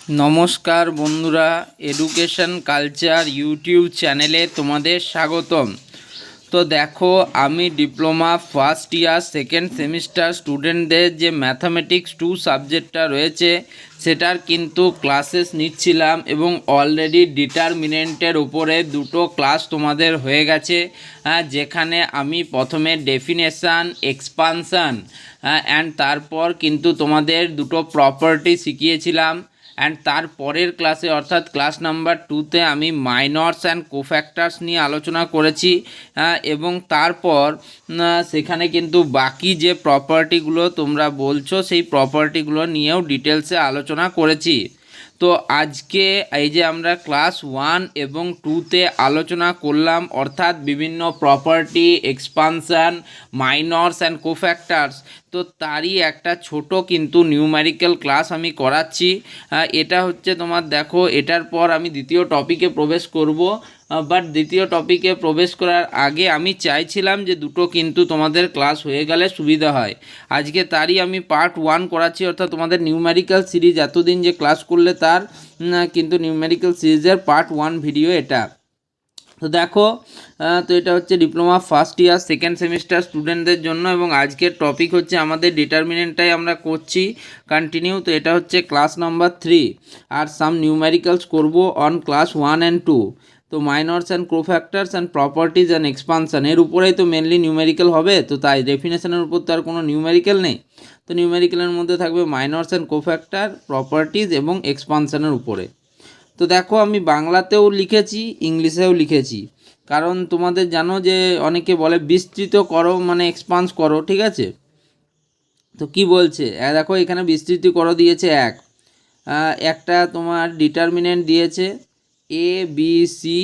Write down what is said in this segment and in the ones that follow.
নমস্কার বন্ধুরা, education culture YouTube চ্যানেলে তোমাদের স্বাগতম। তো দেখো, আমি diploma first year second semester স্টুডেন্টদের যে ম্যাথামেটিক্স 2 সাবজেক্টটা রয়েছে সেটার কিন্তু ক্লাসেস নিচ্ছিলাম এবং অলরেডি ডিটারমিনেন্টের উপরে দুটো ক্লাস তোমাদের হয়ে গেছে, যেখানে আমি প্রথমে ডেফিনেশান, এক্সপানশান অ্যান্ড তারপর কিন্তু তোমাদের দুটো প্রপার্টি শিখিয়েছিলাম। অ্যান্ড তারপরের ক্লাসে অর্থাৎ ক্লাস নাম্বার 2তে আমি মাইনরস অ্যান্ড কোফ্যাক্টার্স নিয়ে আলোচনা করেছি এবং তারপর সেখানে কিন্তু বাকি যে প্রপার্টিগুলো তোমরা বলছো সেই প্রপার্টিগুলো নিয়েও ডিটেলসে আলোচনা করেছি। তো আজকে এই যে আমরা ক্লাস 1 এবং 2তে আলোচনা করলাম, অর্থাৎ বিভিন্ন প্রপার্টি, এক্সপানশান, মাইনরস অ্যান্ড কোফ্যাক্টার্স, তো তারই একটা ছোট কিন্তু নিউমেরিক্যাল ক্লাস আমি করাচ্ছি। এটা হচ্ছে তোমার, দেখো, এটার পর আমি দ্বিতীয় টপিকে প্রবেশ করব। বাট দ্বিতীয় টপিকে প্রবেশ করার আগে আমি চাইছিলাম যে দুটো কিন্তু তোমাদের ক্লাস হয়ে গেলে সুবিধা হয়। আজকে তারই আমি পার্ট 1 করাচ্ছি, অর্থাৎ তোমাদের নিউমেরিক্যাল সিরিজ এতদিন যে ক্লাস করলে তার কিন্তু নিউমেরিক্যাল সিরিজের পার্ট 1 ভিডিও এটা। তো দেখো, তো এটা হচ্ছে diploma first year second semester স্টুডেন্টদের জন্য এবং আজকের টপিক হচ্ছে আমাদের ডিটারমিনেন্টটাই আমরা করছি কন্টিনিউ। তো এটা হচ্ছে ক্লাস নাম্বার 3 আর সাম নিউমেরিক্যালস করব অন ক্লাস 1 অ্যান্ড 2। তো minors and cofactors and properties and expansion এর উপরেই তো মেনলি নিউমেরিক্যাল হবে, তো তাই ডেফিনেশনের উপর তো আর কোনো নিউমেরিক্যাল নেই। তো নিউমেরিক্যালের মধ্যে থাকবে মাইনরস অ্যান্ড কোফ্যাক্টার, প্রপার্টিজ এবং এক্সপানশানের উপরে। তো দেখো, আমি বাংলাতেও লিখেছি, ইংলিশেও লিখেছি, কারণ তোমাদের জানো যে অনেকে বলে বিস্তৃত করো মানে এক্সপান্স করো, ঠিক আছে? তো কি বলছে দেখো, এখানে বিস্তৃত করো দিয়েছে একটা তোমার ডিটারমিনেন্ট দিয়েছে এ B C,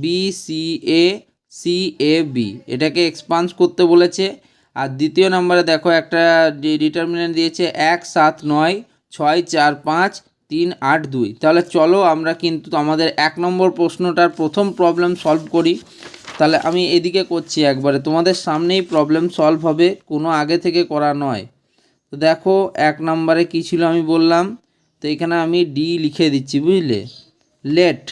B C A, C A B, এটাকে এক্সপান্স করতে বলেছে। আর দ্বিতীয় নম্বরে দেখো একটা ডিটারমিনেন্ট দিয়েছে 1 7 9 6 4 5 3 8 2। তাহলে চলো আমরা কিন্তু আমাদের 1 নম্বর প্রশ্নটার প্রথম প্রবলেম সলভ করি। তাহলে আমি এদিকে করছি, একবারে তোমাদের সামনেই প্রবলেম সলভ হবে, কোনো আগে থেকে করা নয়। তো দেখো 1 নম্বরে কী ছিল আমি বললাম, তো এখানে আমি ডি লিখে দিচ্ছি, বুঝলে? লেট,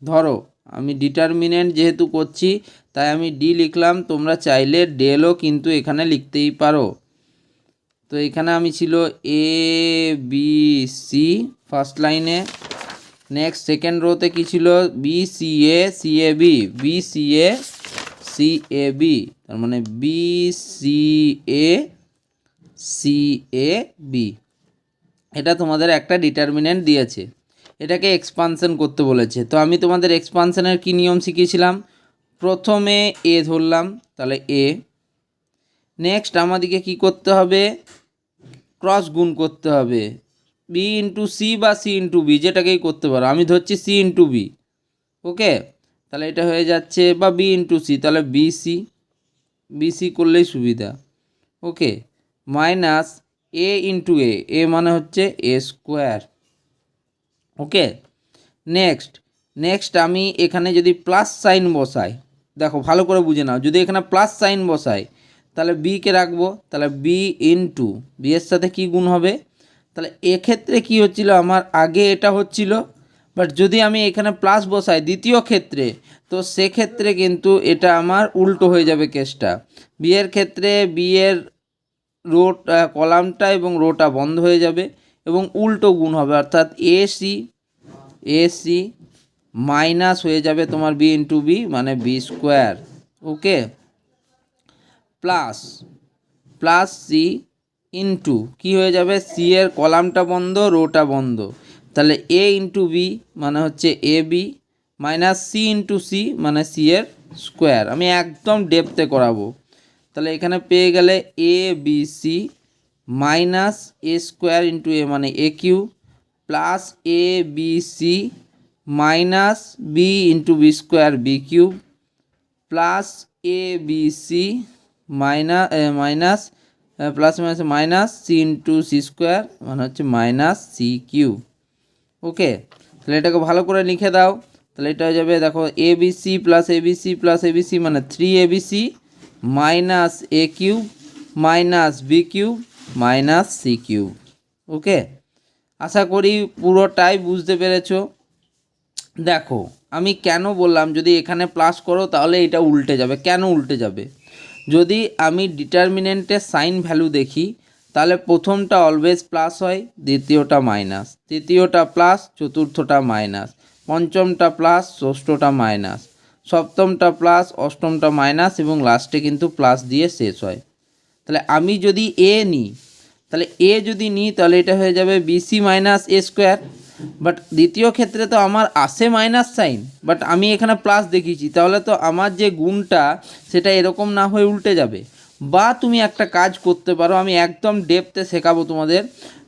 ধরো আমি ডিটারমিনেন্ট যেহেতু করছি তাই আমি ডি লিখলাম, তোমরা চাইলে ডেলও কিন্তু এখানে লিখতেই পারো। তো এখানে আমি ছিল এ বি সি ফার্স্ট লাইনে, নেক্সট সেকেন্ড রোতে কী ছিল B C A, C A B, B C A, C A B, তার মানে B C A, C A B, এটা তোমাদের একটা ডিটারমিনেন্ট দিয়েছে, এটাকে এক্সপানশন করতে বলেছে। তো আমি তোমাদের এক্সপানশনের কী নিয়ম শিখিয়েছিলাম, প্রথমে এ ধরলাম, তাহলে এ, নেক্সট আমাদেরকে কি করতে হবে, ক্রস গুণ করতে হবে, বি ইন্টু সি বা সি ইন্টু বি, যেটাকেই করতে পারো, আমি ধরছি সি ইন্টু বি, ওকে? তাহলে এটা হয়ে যাচ্ছে, বা বি ইন্টু সি, তাহলে বিসি, বিসি করলেই সুবিধা, ওকে? মাইনাস এ ইন্টু এ মানে হচ্ছে এ স্কোয়ার, ওকে? নেক্সট আমি এখানে যদি প্লাস সাইন বসাই, দেখো ভালো করে বুঝে নাও, যদি এখানে প্লাস সাইন বসাই তাহলে বিকে রাখবো, তাহলে বি ইন্টু বি এর সাথে কী গুণ হবে, তাহলে এক্ষেত্রে কি হচ্ছিল, আমার আগে এটা হচ্ছিল, বাট যদি আমি এখানে প্লাস বসাই দ্বিতীয় ক্ষেত্রে, তো সেক্ষেত্রে কিন্তু এটা আমার উল্টো হয়ে যাবে কেসটা। বি এর ক্ষেত্রে বি এর রোট কলামটা এবং রোটা বন্ধ হয়ে যাবে এবং উল্টো গুণ হবে, অর্থাৎ এসি মাইনাস হয়ে যাবে তোমার বি ইন্টু বি মানে বি স্কোয়ার, ওকে? প্লাস সি ইন্টু কী হয়ে যাবে, সি এর কলামটা বন্ধ, রোটা বন্ধ, তাহলে এ ইন্টু বি মানে হচ্ছে A B, minus C into C মানে সি এর স্কোয়ার। আমি একদম ডেপথে করাবো, তাহলে এখানে পেয়ে গেলে A B C minus A square into A মানে A cube, plus A B C minus B into B square B cube, plus A B C minus plus minus C into C square মানে হচ্ছে minus C cube, ওকে? তাহলে এটাকে ভালো করে লিখে দাও, তাহলে এটা হয়ে যাবে, দেখো A B C plus A B C plus A B C মানে 3abc minus A cube minus B cube minus C cube, okay? আশা করি পুরোটাই বুঝতে পেরেছো। দেখো আমি কেন বললাম যদি এখানে প্লাস করো তাহলে এটা উল্টে যাবে, কেন উল্টে যাবে? যদি আমি ডিটারমিনেন্টের সাইন ভ্যালু দেখি তাহলে প্রথমটা অলওয়েজ প্লাস হয়, দ্বিতীয়টা মাইনাস, তৃতীয়টা প্লাস, চতুর্থটা মাইনাস, পঞ্চমটা প্লাস, ষষ্ঠটা মাইনাস, সপ্তমটা প্লাস, অষ্টমটা মাইনাস এবং লাস্টে কিন্তু প্লাস দিয়ে শেষ হয়। তাহলে আমি যদি এ নিই, তাহলে এ যদি নিই তাহলে এটা হয়ে যাবে BC minus A square. But দ্বিতীয় ক্ষেত্রে তো আমার আসে মাইনাস সাইন, বাট আমি এখানে প্লাস দেখিয়েছি, তাহলে তো আমার যে গুণটা সেটা এরকম না হয়ে উল্টে যাবে। বা তুমি একটা কাজ করতে পারো, আমি একদম ডেপথে শেখাবো তোমাদের।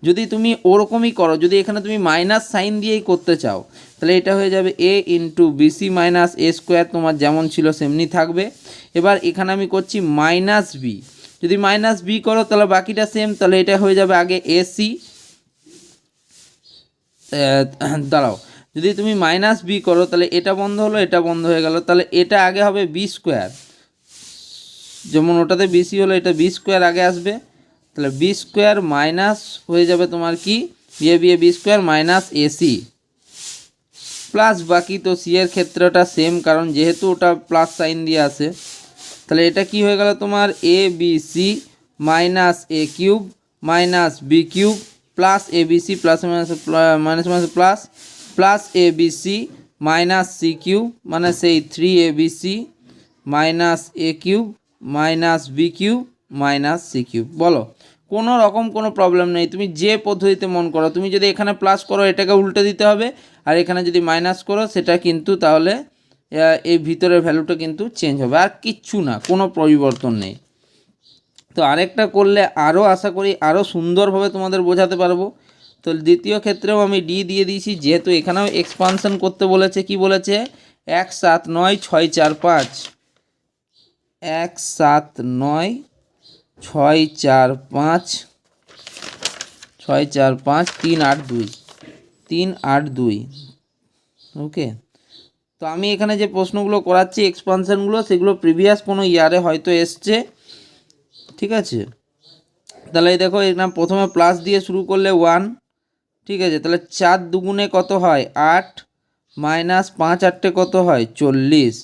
যদি তুমি ওরকমই করো, যদি এখানে তুমি মাইনাস সাইন দিয়েই করতে চাও তাহলে এটা হয়ে যাবে এ into BC minus A square, তোমার যেমন ছিল সেমনি থাকবে। এবার এখানে আমি করছি মাইনাস বি, যদি মাইনাস বি করো তাহলে বাকিটা সেম, তাহলে এটা হয়ে যাবে আগে এসি, দাঁড়াও, যদি তুমি মাইনাস বি করো তাহলে এটা বন্ধ হলো, এটা বন্ধ হয়ে গেল, তাহলে এটা আগে হবে বি স্কোয়ার, যেমন ওটাতে বিসি হলো এটা বি স্কোয়ার আগে আসবে, তাহলে বি স্কোয়ার মাইনাস হয়ে যাবে তোমার কি B square minus AC plus বাকি তো সি এর ক্ষেত্রটা সেম, কারণ যেহেতু ওটা প্লাস সাইন দিয়ে আসে। তাহলে এটা কি হয়ে গেল তোমার A B C minus A cube minus B cube plus A B C plus minus minus plus plus A B C minus C cube মানে সেই 3abc minus A cube minus B cube minus C cube. বলো কোনো রকম কোনো problem নেই, তুমি যে পদ্ধতিতে মন করো, তুমি যদি এখানে প্লাস করো এটাকে উল্টে দিতে হবে, আর এখানে যদি মাইনাস করো সেটা কিন্তু তাহলে এই ভিতরের ভ্যালুটা কিন্তু চেঞ্জ হবে, আর কিচ্ছু না, কোনো পরিবর্তন নেই। তো আরেকটা করলে আরও আশা করি আরও সুন্দরভাবে তোমাদের বোঝাতে পারবো। তো দ্বিতীয় ক্ষেত্রেও আমি ডি দিয়ে দিয়েছি, যেহেতু এখানেও এক্সপানশন করতে বলেছে, কি বলেছে 1 7 9 6 4 5, 1 7 9 6 4 5 6 4 5 3 8 2 3 8 2। ওকে, তো আমি এখানে যে প্রশ্নগুলো করাচ্ছি এক্সপানশনগুলো সেগুলো প্রিভিয়াস কোনো ইয়ারে হয়তো এসছে, ঠিক আছে। তাহলে এই দেখো এখানে প্রথমে প্লাস দিয়ে শুরু করলে 1, ঠিক আছে, তাহলে 4 দুগুণে কত হয় 8 মাইনাস 5 8টে কত হয় 40।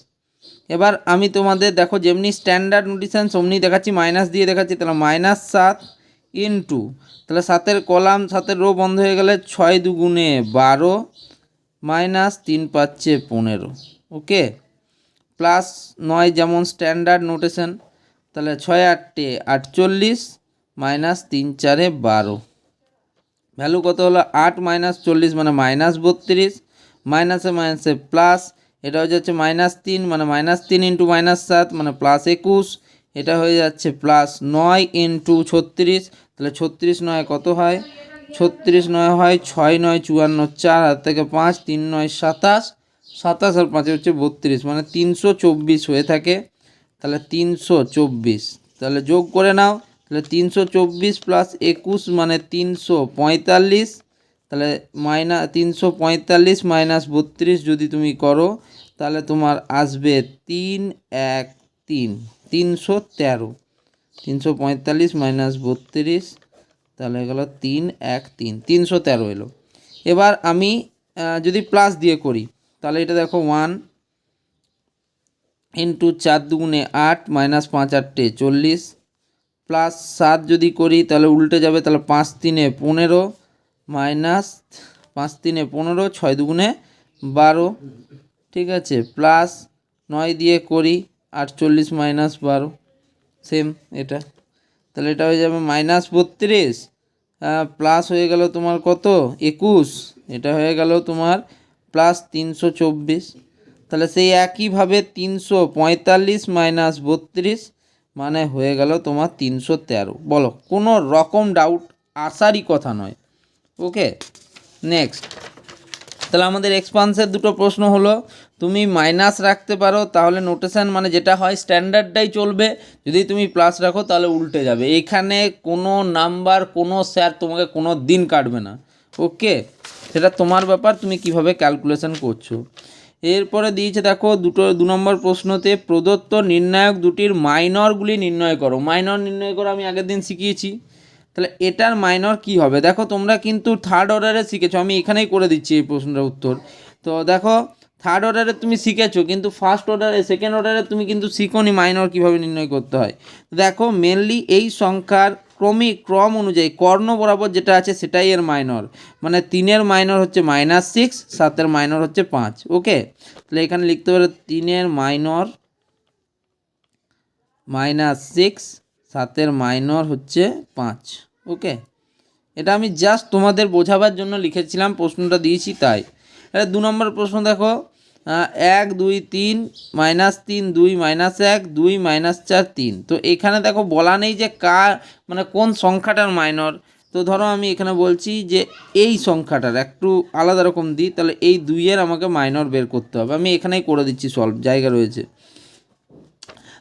এবার আমি তোমাদের দেখো যেমনি স্ট্যান্ডার্ড নোটেশন সেমনি দেখাচ্ছি, মাইনাস দিয়ে দেখাচ্ছি, তাহলে মাইনাস 7 ইন্টু, তাহলে 7-এর কলাম 7-এর রো বন্ধ হয়ে গেলে 6 দুগুণে 12 মাইনাস 3 5 15। ওকে, প্লাস 9 যেমন স্ট্যান্ডার্ড নোটেশন, তাহলে 6 8 48 মাইনাস 3 4 12, ভ্যালু কত হলো 8 মাইনাস 40 মানে মাইনাস 32, মাইনাসে মাইনাসে প্লাস, এটা হয়ে যাচ্ছে মাইনাস 3 মানে মাইনাস 3 ইন্টু মাইনাস 7 মানে প্লাস 21, এটা হয়ে যাচ্ছে প্লাস 9 ইন্টু 36, তাহলে 36 9 কত হয় 36 9 হয় 6 9 54, 4 হাত থেকে 5 3 9 27, 27 আর 5 হচ্ছে 32 মানে 324 হয়ে থাকে। তাহলে 324, তাহলে যোগ করে নাও, তাহলে 324 প্লাস 21 মানে 345, তাহলে মাইনাস 345 মাইনাস 32 যদি তুমি করো তাহলে তোমার আসবে 3 1 3 313, 345 মাইনাস 32 তাহলে গেল 3 1 3 313 এলো। এবার আমি যদি প্লাস দিয়ে করি তাহলে এটা দেখো 1 ইন্টু 4 দুগুণে 8 মাইনাস 5 8টে 40 প্লাস 7 যদি করি তাহলে উল্টে যাবে, তাহলে 5 3 15 মাইনাস 5 3 15 6 দুগুণে 12, ঠিক আছে, প্লাস 9 দিয়ে করি 48 মাইনাস 12 সেম এটা, তাহলে এটা হয়ে যাবে মাইনাস 32 প্লাস হয়ে গেল তোমার কত 21, এটা হয়ে গেল তোমার প্লাস 324, তাহলে সেই একইভাবে 345 মাইনাস 32 মানে হয়ে গেল তোমার 313। বলো কোনো রকম ডাউট আসারই কথা নয়। ওকে, নেক্সট, তাহলে আমাদের এক্সপান্সের দুটো প্রশ্ন হলো, তুমি মাইনাস রাখতে পারো তাহলে নোটেশন মানে যেটা হয় স্ট্যান্ডার্ডটাই চলবে, যদি তুমি প্লাস রাখো তাহলে উল্টে যাবে, এখানে কোনো নাম্বার কোনো স্যার তোমাকে কোনো দিন কাটবে না। ওকে, সেটা তোমার ব্যাপার, তুমি কিভাবে ক্যালকুলেশন করছো। এরপরে দিয়েছে দেখো 2 নম্বর প্রশ্নতে প্রদত্ত নির্ণায়ক দুটির মাইনরগুলি নির্ণয় করো। মাইনর নির্ণয় করো আমি আগের দিন শিখিয়েছি, তাহলে এটার মাইনর কি হবে? দেখো তোমরা কিন্তু থার্ড অর্ডারে শিখেছো, আমি এখানেই করে দিচ্ছি এই প্রশ্নটার উত্তর। তো দেখো থার্ড অর্ডারে তুমি শিখেছো, কিন্তু ফার্স্ট অর্ডারে সেকেন্ড অর্ডারে তুমি কিন্তু শিখোনি মাইনর কীভাবে নির্ণয় করতে হয়। দেখো মেনলি এই সংখ্যার ক্রম অনুযায়ী কর্ণ বরাবর যেটা আছে সেটাই এর মাইনর, মানে 3-এর মাইনর হচ্ছে -6, 7-এর মাইনর হচ্ছে 5। ওকে, তাহলে এখানে লিখতে পারো 3-এর মাইনর -6, 7-এর মাইনর হচ্ছে 5। ওকে, এটা আমি জাস্ট তোমাদের বোঝাবার জন্য লিখেছিলাম, প্রশ্নটা দিয়েছি তাই। এটা 2 নম্বর প্রশ্ন দেখো, 1 2 3 -3 2 -1 2 -4 3। তো এখানে দেখো বলা নেই যে কার মানে কোন সংখ্যাটার মাইনর। তো ধরো আমি এখানে বলছি যে এই সংখ্যাটার, একটু আলাদা রকম দিই, তাহলে এই 2-এর আমাকে মাইনর বের করতে হবে। আমি এখানেই করে দিচ্ছি, সলভ জায়গা রয়েছে।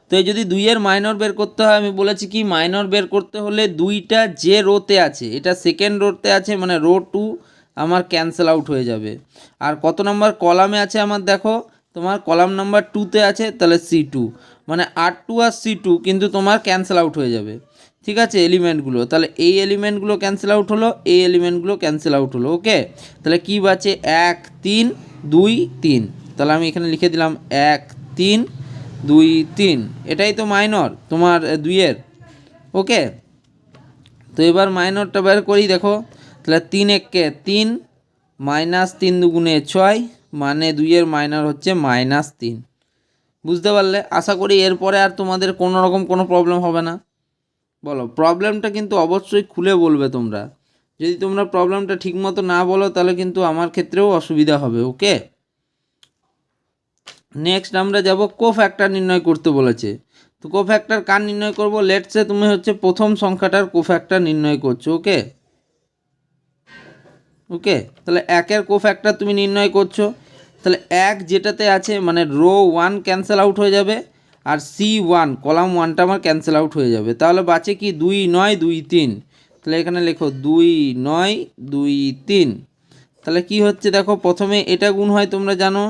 তো এই যদি 2-এর মাইনর বের করতে হয়, আমি বলেছি কি মাইনর বের করতে হলে 2টা যে রোতে আছে, এটা সেকেন্ড রোতে আছে, মানে রো 2 আমার ক্যান্সেল আউট হয়ে যাবে। আর কত নম্বর কলামে আছে আমার, দেখো তোমার কলাম নাম্বার 2তে আছে, তাহলে C2, মানে R2 আর C2 কিন্তু তোমার ক্যান্সেল আউট হয়ে যাবে। ঠিক আছে, এলিমেন্টগুলো, তাহলে এই এলিমেন্টগুলো ক্যান্সেল আউট হলো, এই এলিমেন্টগুলো ক্যান্সেল আউট হলো। ওকে, তাহলে কী বাঁচে? 1 3 2 3। তাহলে আমি এখানে লিখে দিলাম 1 3 2 3, এটাই তো মাইনর তোমার 2-এর। ওকে, তো এবার মাইনরটা বের করি। দেখো তাহলে 3 1 3 -3 2 6, মানে 2-এর মাইনর হচ্ছে -3। বুঝতে পারলে? আশা করি এরপরে আর তোমাদের কোনো রকম কোনো প্রবলেম হবে না। বলো, প্রবলেমটা কিন্তু অবশ্যই খুলে বলবে তোমরা। যদি তোমরা প্রবলেমটা ঠিকমতো না বলো তাহলে কিন্তু আমার ক্ষেত্রেও অসুবিধা হবে। ওকে, নেক্সট আমরা যাব কোফ্যাক্টর নির্ণয় করতে বলেছে। তো কোফ্যাক্টর কার নির্ণয় করব? লেটসে তুমি হচ্ছে প্রথম সংখ্যাটার কোফ্যাক্টর নির্ণয় করছো। ওকে ওকে, তাহলে 1-এর কোফ্যাক্টর তুমি নির্ণয় করছো। তাহলে 1 যেটাতে আছে মানে রো 1 ক্যান্সেল আউট হয়ে যাবে, আর C1 কলাম 1টা আমার ক্যান্সেল আউট হয়ে যাবে। তাহলে বাঁচে কি 2 9 2 3। তাহলে এখানে লেখো 2 9 2 3। তাহলে কি হচ্ছে দেখো, প্রথমে এটা গুণ হয়, তোমরা জানো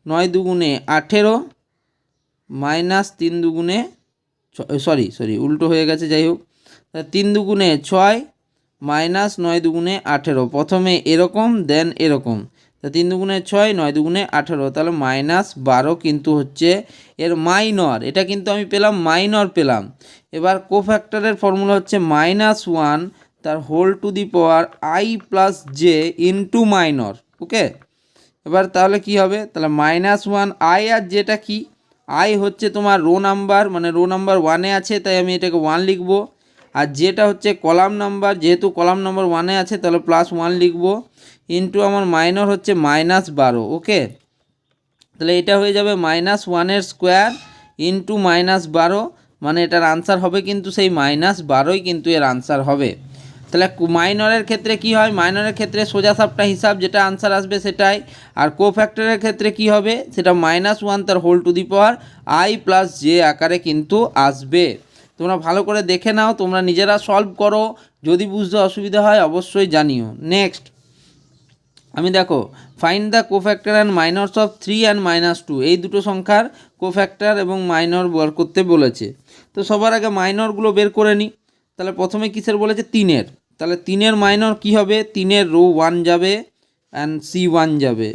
9 2 18 -3 2 সরি উল্টো হয়ে গেছে, যাই হোক। 3 2 6 -9 2 18। প্রথমে এরকম দেন এরকম, তা 3 2 6 9 2 18, তাহলে -12 কিন্তু হচ্ছে এর মাইনর। এটা কিন্তু আমি পেলাম মাইনর পেলাম। এবার কোফ্যাক্টরের ফর্মুলা হচ্ছে -1 তার whole to the power I + j into minor. Okay, এবার তাহলে কি হবে? তাহলে -1 I আর যেটা কি, I হচ্ছে তোমার রো নাম্বার, মানে রো নাম্বার 1-এ আছে তাই আমি এটাকে 1 লিখব। আর যেটা হচ্ছে কলাম নাম্বার, যেহেতু কলাম নাম্বার 1-এ আছে তাহলে +1 লিখব, ইন্টু আমার মাইনর হচ্ছে -12। ওকে, তাহলে এটা হয়ে যাবে -1-এর স্কোয়ার ইন্টু -12, মানে এটার আনসার হবে কিন্তু সেই -12ই কিন্তু এর আনসার হবে। তাহলে মাইনরের ক্ষেত্রে কি হয়? মাইনরের ক্ষেত্রে সোজাসাপটা হিসাব, যেটা আনসার আসবে সেটাই। আর কোফ্যাক্টরের ক্ষেত্রে কি হবে? সেটা -1 তার whole to the power I + j আকারে কিন্তু আসবে। তোমরা ভালো করে দেখে নাও, তোমরা নিজেরা সলভ করো। যদি বুঝতে অসুবিধা হয় অবশ্যই জানিও। নেক্সট আমি দেখো find the cofactor and minors of 3 and -2, এই দুটো সংখ্যার কোফ্যাক্টর এবং মাইনর বের করতে বলেছে। তো সবার আগে মাইনরগুলো বের করে নিই। তাহলে প্রথমে কিসের বলেছে? 3-এর। তাহলে 3-এর মাইনর কি হবে? 3-এর রো 1 যাবে অ্যান্ড C1 যাবে।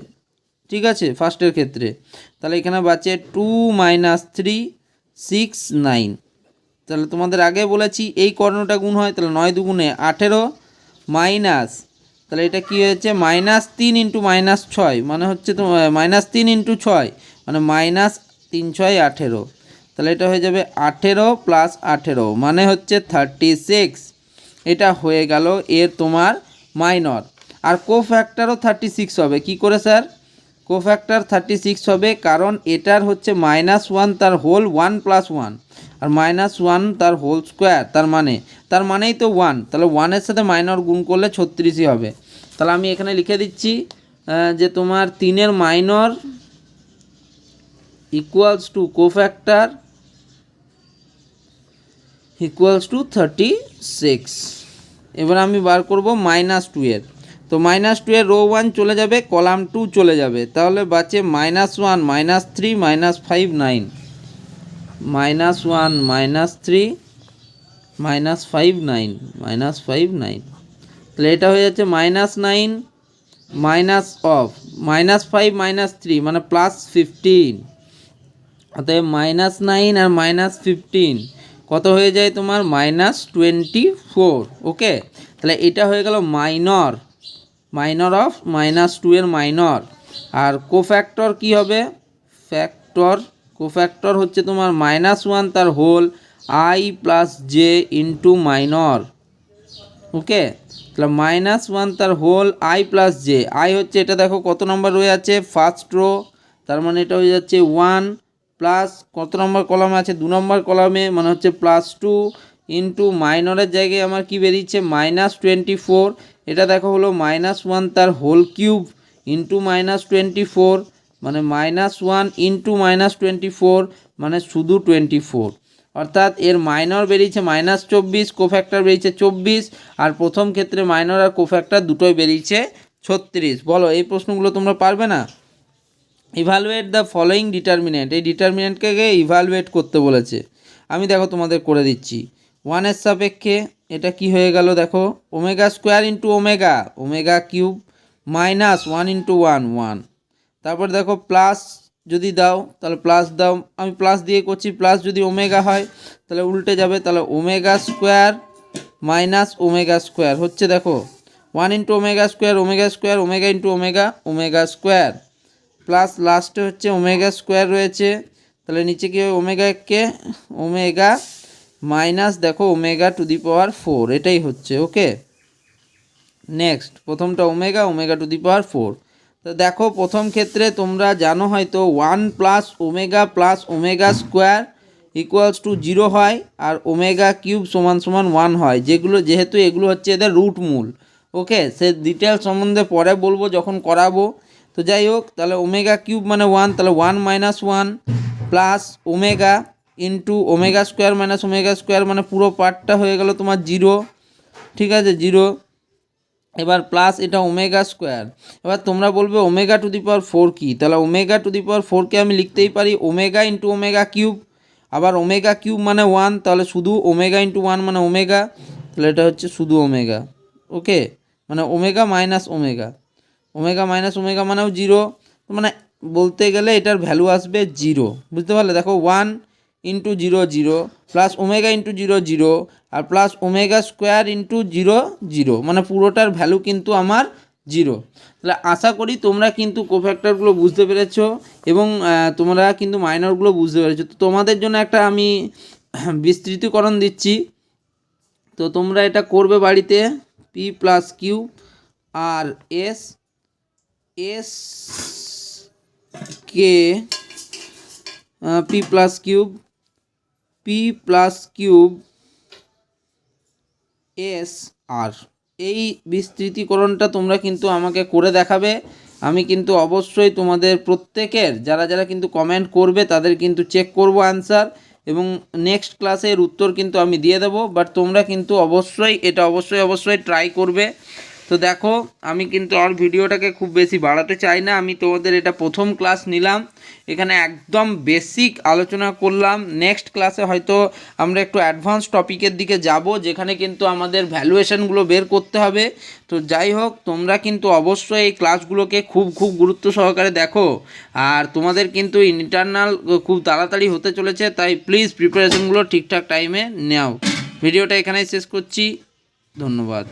ঠিক আছে, ফার্স্টের ক্ষেত্রে। তাহলে এখানে বাঁচে 2 -3 6 9। তাহলে তোমাদের আগে বলেছি এই কর্ণটা গুণ হয়, তাহলে 9 2 18 মাইনাস, তাহলে এটা কি হয়েছে? -3 ইন্টু -6, মানে হচ্ছে তো -3 ইন্টু 6 মানে -3 6 18। তাহলে এটা হয়ে যাবে 18 + 18 মানে হচ্ছে 36। এটা হয়ে গেল এর তোমার মাইনর। আর কোফ্যাক্টরও 36 হবে। কি করে স্যার? কোফ্যাক্টর 36 হবে কারণ এটার হচ্ছে -1 তার হোল 1 + 1 আর -1 তার হোল স্কোয়ার, তার মানেই তো 1। তাহলে 1-এর সাথে মাইনর গুণ করলে 36ই হবে। তাহলে আমি এখানে লিখে দিচ্ছি যে তোমার 3-এর minor equals to cofactor equals to 36। এবার আমি বার করব -2-এর। তো -2-এর রো 1 চলে যাবে, কলাম 2 চলে যাবে, তাহলে বাঁচে -1 -3 -5 9 -1 -3 -5 9 তাহলে এটা হয়ে যাচ্ছে -9 মাইনাস অফ -5 -3 মানে +15, অতএব -9 আর -15 কত হয়ে যায় তোমার -24। ওকে, তাহলে এটা হয়ে গেল মাইনর অফ -2 এর মাইনর। আর কোফ্যাক্টর কি হবে? কোফ্যাক্টর হচ্ছে তোমার -1 তার whole I + j into minor. Okay, তাহলে -1 তার হোল I + j, I হচ্ছে এটা দেখো কত নম্বর রয়ে আছে, ফার্স্ট রো, তার মানে এটা হয়ে যাচ্ছে 1 প্লাস কত নম্বর কলামে আছে, 2 নম্বর কলামে, মানে হচ্ছে +2 ইন্টু মাইনরের জায়গায় আমার কি বেরিয়েছে -24। এটা দেখো হলো -1 তার হোল কিউব ইন্টু -24, মানে -1 ইন্টু -24 মানে শুধু 24, অর্থাৎ এর মাইনর বেরিয়েছে -24, কোফ্যাক্টর বেরিয়েছে 24, আর প্রথম ক্ষেত্রে মাইনর আর কোফ্যাক্টর দুটোই বেরিয়েছে 36। বলো এই প্রশ্নগুলো তোমরা পারবে না? ইভালুয়েট দ্য ফলোয়িং ডিটারমিনেন্ট, এই ডিটারমিনেন্টকে ইভালুয়েট করতে বলেছে। আমি দেখো তোমাদের করে দিচ্ছি। 1 সাপেক্ষে এটা কি হয়ে গেল দেখো, ω² ইন্টু ওমেগা কিউব -1 ইন্টু 1। তারপর দেখো প্লাস যদি দাও তাহলে প্লাস দাও, আমি প্লাস দিয়ে করছি, প্লাস যদি ওমেগা হয় তাহলে উল্টে যাবে, তাহলে ω² -ω² হচ্ছে দেখো 1 ইন্টু ω² ওমেগা ইন্টু ω² প্লাস লাস্টে হচ্ছে ω² রয়েছে, তাহলে নিচে কি হবে ওমেগা মাইনাস দেখো ω⁴, এটাই হচ্ছে। ওকে, নেক্সট প্রথমটা ω⁴। তো দেখো প্রথম ক্ষেত্রে তোমরা জানো হয়তো 1 + ω + ω² = 0 হয়, আর ω³ = 1 হয়, যেহেতু এগুলো হচ্ছে এদের রুট মূল। ওকে, সে ডিটেলস সম্বন্ধে পরে বলবো যখন করাবো। তো যাই হোক, তাহলে ω³ মানে 1, তাহলে 1 - 1 প্লাস ওমেগা ইন্টু ω² - ω² মানে পুরো পার্টটা হয়ে গেল তোমার 0। ঠিক আছে, 0। এবার প্লাস এটা ω²। এবার তোমরা বলবে ω⁴ কি? তাহলে ω⁴কে আমি লিখতেই পারি ω ইন্টু ω³, আবার ω³ মানে 1, তাহলে শুধু ω ইন্টু 1 মানে ω, তাহলে এটা হচ্ছে শুধু ω। ওকে, মানে ω মাইনাস ω, মাইনাস ω মানেও 0, মানে বলতে গেলে এটার ভ্যালু আসবে 0। বুঝতে পারলে? দেখো 1 ইন্টু 0 0 প্লাস ω ইন্টু 0 0 আর প্লাস ω² ইন্টু 0 0, মানে পুরোটার ভ্যালু কিন্তু আমার 0। তাহলে আশা করি তোমরা কিন্তু কোফ্যাক্টরগুলো বুঝতে পেরেছো এবং তোমরা কিন্তু মাইনরগুলো বুঝতে পেরেছো। তো তোমাদের জন্য একটা আমি বিস্তৃতকরণ দিচ্ছি, তো তোমরা এটা করবে বাড়িতে। P+Q আর কে P+Q SR, এই বিস্তৃতিকরণটা তোমরা কিন্তু আমাকে করে দেখাবে। আমি কিন্তু অবশ্যই তোমাদের প্রত্যেকের যারা কিন্তু কমেন্ট করবে তাদের কিন্তু চেক করব আনসার, এবং নেক্সট ক্লাসের উত্তর কিন্তু আমি দিয়ে দেবো। বাট তোমরা কিন্তু অবশ্যই এটা অবশ্যই ট্রাই করবে। তো দেখো আমি কিন্তু আর ভিডিওটাকে খুব বেশি বাড়াতে চাই না, আমি তোমাদের এটা প্রথম ক্লাস নিলাম, এখানে একদম বেসিক আলোচনা করলাম। নেক্সট ক্লাসে হয়তো আমরা একটু অ্যাডভান্স টপিকের দিকে যাব, যেখানে কিন্তু আমাদের ভ্যালুয়েশনগুলো বের করতে হবে। তো যাই হোক, তোমরা কিন্তু অবশ্যই এই ক্লাসগুলোকে খুব গুরুত্ব সহকারে দেখো, আর তোমাদের কিন্তু ইন্টারনাল খুব তাড়াতাড়ি হতে চলেছে, তাই প্লিজ প্রিপারেশনগুলো ঠিকঠাক টাইমে নাও। ভিডিওটা এখানেই শেষ করছি, ধন্যবাদ।